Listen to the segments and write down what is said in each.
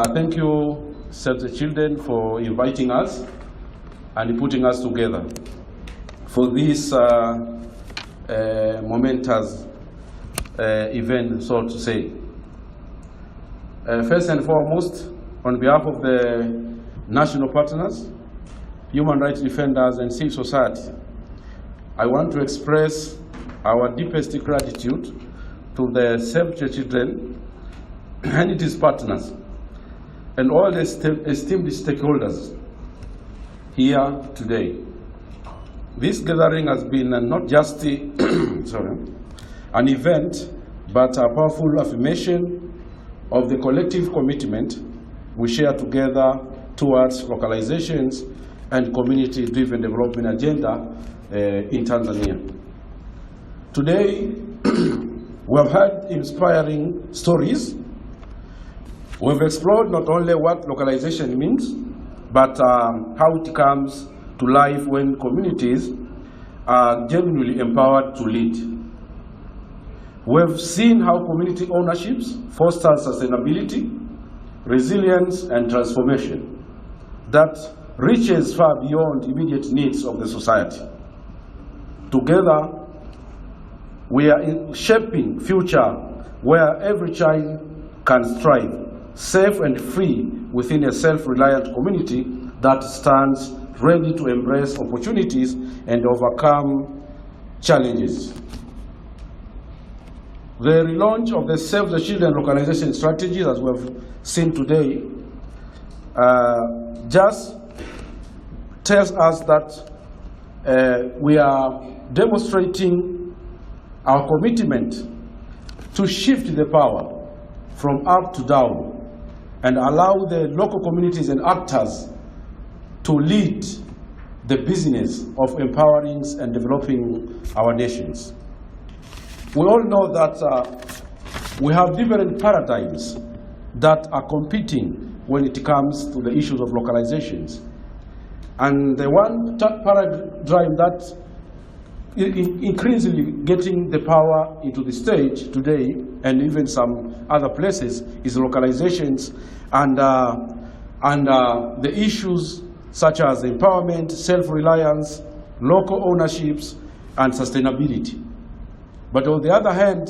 Thank you, Save the Children, for inviting us and putting us together for this momentous event, so to say. First and foremost, on behalf of the national partners, human rights defenders, and civil society, I want to express our deepest gratitude to the Save the Children and its partners and all the esteemed stakeholders here today. This gathering has been not just an event, but a powerful affirmation of the collective commitment we share together towards localizations and community-driven development agenda in Tanzania. Today, we have heard inspiring stories. We've explored not only what localization means, but how it comes to life when communities are genuinely empowered to lead. We've seen how community ownerships foster sustainability, resilience, and transformation that reaches far beyond immediate needs of the society. Together, we are shaping a future where every child can strive, safe and free within a self-reliant community that stands ready to embrace opportunities and overcome challenges. The relaunch of the Save the Children localization strategies, as we have seen today, just tells us that we are demonstrating our commitment to shift the power from up to down and allow the local communities and actors to lead the business of empowering and developing our nations. We all know that we have different paradigms that are competing when it comes to the issues of localizations. And the one paradigm that increasingly getting the power into the stage today, and even some other places, is localizations and the issues such as empowerment, self-reliance, local ownerships, and sustainability. But on the other hand,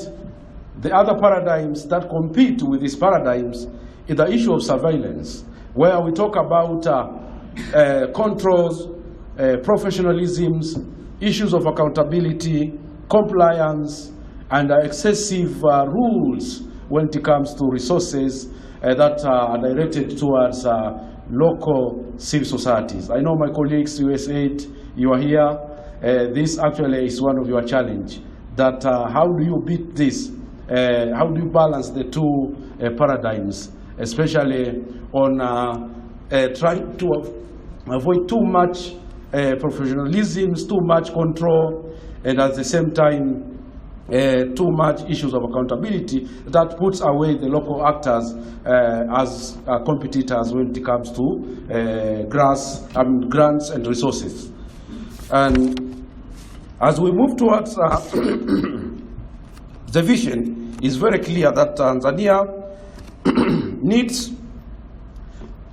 the other paradigms that compete with these paradigms is the issue of surveillance, where we talk about controls, professionalisms, issues of accountability, compliance, and excessive rules when it comes to resources that are directed towards local civil societies. I know my colleagues, USAID, you are here. This actually is one of your challenges. That how do you beat this? How do you balance the two paradigms, especially on trying to avoid too much professionalism, too much control, and at the same time too much issues of accountability that puts away the local actors as competitors when it comes to grants and resources. And as we move towards the vision, is very clear that Tanzania needs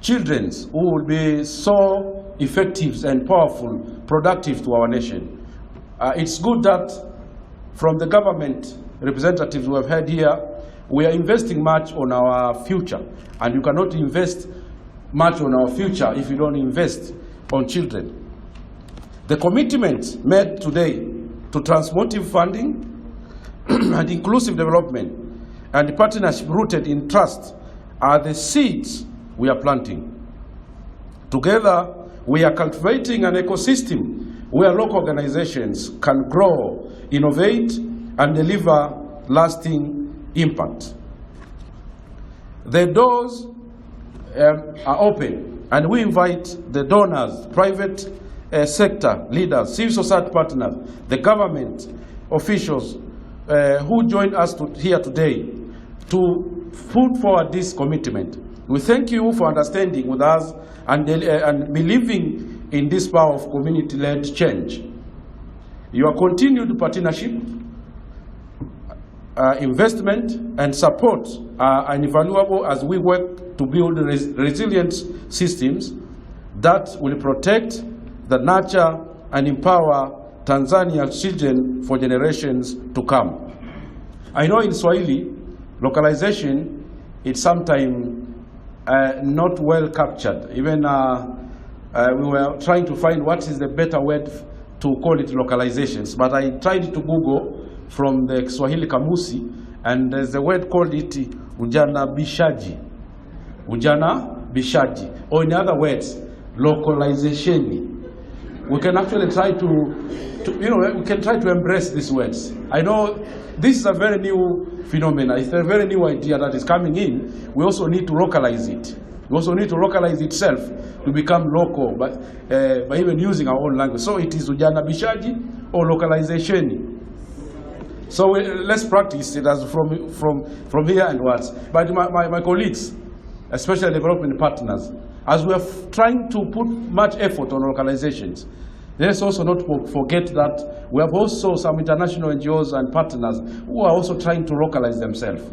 children who will be so effective and powerful, productive to our nation. It's good that from the government representatives we have had here, we are investing much on our future. And you cannot invest much on our future if you don't invest on children. The commitment made today to transformative funding and inclusive development and the partnership rooted in trust are the seeds we are planting. Together, we are cultivating an ecosystem where local organizations can grow, innovate, and deliver lasting impact. The doors are open, and we invite the donors, private sector leaders, civil society partners, the government officials who joined us here today to put forward this commitment. We thank you for understanding with us and believing in this power of community-led change. Your continued partnership, investment, and support are invaluable as we work to build resilient systems that will protect, the nurture, and empower Tanzania's children for generations to come. I know in Swahili, localization is sometimes not well captured. Even we were trying to find what is the better word to call it localizations, but I tried to Google from the Swahili Kamusi, and there's a word called it ujana bishaji. Ujana bishaji, or in other words, localization. We can actually try to we can try to embrace these words. I know this is a very new phenomenon. It's a very new idea that is coming in. We also need to localize it. We also need to localize itself to become local by even using our own language. So it is ujana bishaji or localization. So let's practice it as from here and onwards. But my colleagues, especially development partners, as we are trying to put much effort on localizations, let's also not forget that we have also some international NGOs and partners who are also trying to localize themselves.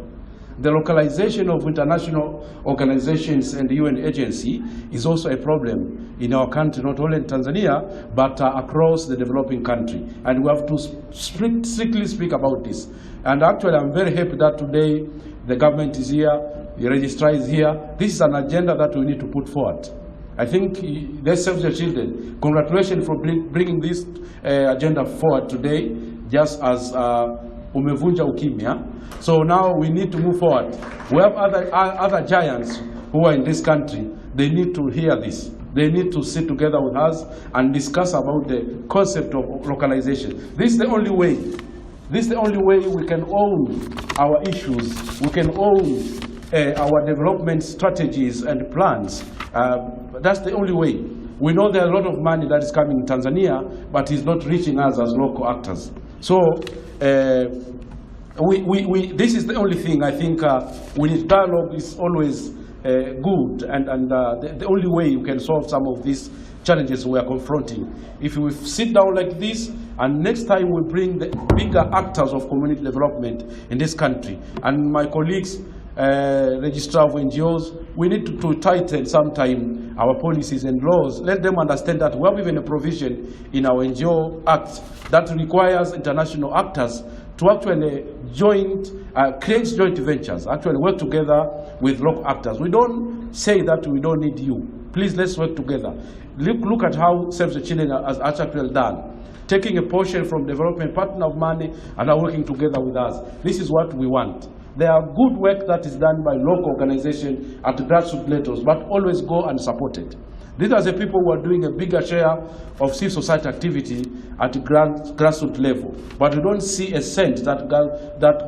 The localization of international organizations and the UN agency is also a problem in our country, not only in Tanzania, but across the developing country. And we have to strictly speak about this. And actually, I'm very happy that today the government is here, the registrar is here. This is an agenda that we need to put forward. I think they serve the children. Congratulations for bringing this agenda forward today, just as umevunja ukimya. So now we need to move forward. We have other giants who are in this country. They need to hear this. They need to sit together with us and discuss about the concept of localization. This is the only way. This is the only way we can own our issues. We can own our development strategies and plans. That's the only way. We know there are a lot of money that is coming in Tanzania, but it's not reaching us as local actors. So this is the only thing I think we need. Dialogue is always good, and the only way you can solve some of these challenges we are confronting. If we sit down like this, and next time we bring the bigger actors of community development in this country, and my colleagues, registrar of NGOs, we need to tighten sometime our policies and laws. Let them understand that we have even a provision in our NGO Act that requires international actors to actually create joint ventures, actually work together with local actors. We don't say that we don't need you. Please, let's work together. Look at how Save the Children has actually done. Taking a portion from development partner of money and are working together with us. This is what we want. There are good work that is done by local organizations at grassroots levels, but always go and support it. These are the people who are doing a bigger share of civil society activity at the grassroots level. But we don't see a cent that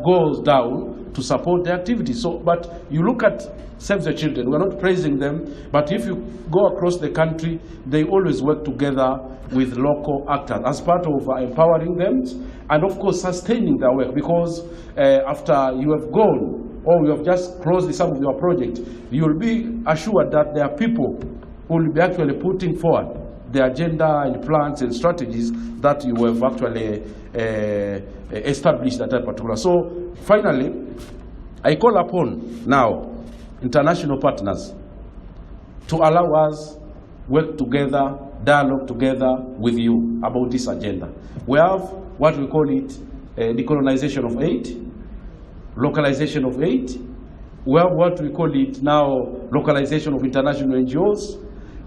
goes down to support the activity. So, but you look at Save the Children, we're not praising them, but if you go across the country, they always work together with local actors as part of empowering them and of course sustaining their work, because after you have gone or you have just closed some of your project, you will be assured that there are people who will be actually putting forward the agenda and plans and strategies that you have actually established at that particular. So finally, I call upon now international partners to allow us work together, dialogue together with you about this agenda. We have what we call it decolonization of aid, localization of aid. We have what we call it now localization of international NGOs,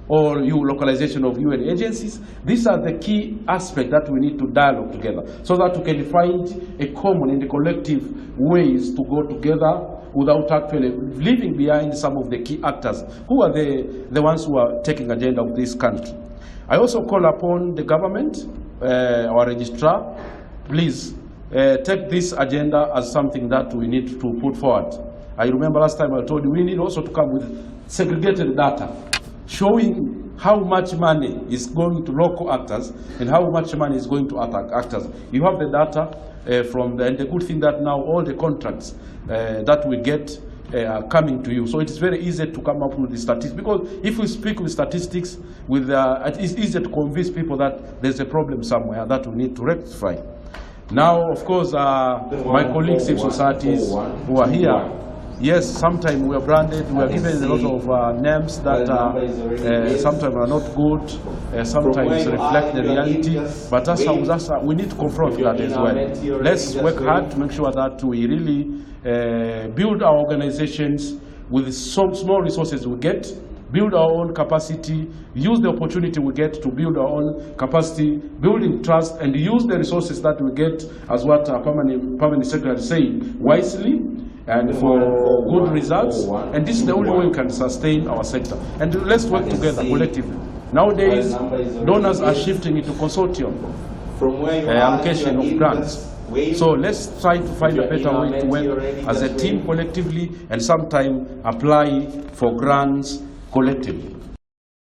or localization of UN agencies. These are the key aspects that we need to dialogue together so that we can find a common and a collective ways to go together without actually leaving behind some of the key actors who are the ones who are taking agenda of this country. I also call upon the government, our registrar, please take this agenda as something that we need to put forward. I remember last time I told you we need also to come with segregated data, showing how much money is going to local actors and how much money is going to other actors. You have the data and the good thing that now all the contracts that we get are coming to you. So it is very easy to come up with the statistics, because if we speak with statistics, it's easy to convince people that there's a problem somewhere that we need to rectify. Now, of course, my colleagues in societies who are here, Yes, sometimes we are branded, we are given a lot of names that sometimes are not good, sometimes reflect the reality, but we need to confront that as well. Let's work hard to make sure that we really build our organizations with some small resources we get, build our own capacity, use the opportunity we get to build our own capacity, building trust, and use the resources that we get, as what our permanent secretary is saying, wisely and for good results. And this is the only way we can sustain our sector. And let's work together collectively. Nowadays, donors are shifting into consortium allocation of grants. So let's try to find a better way to work as a team collectively, and sometimes apply for grants collectively.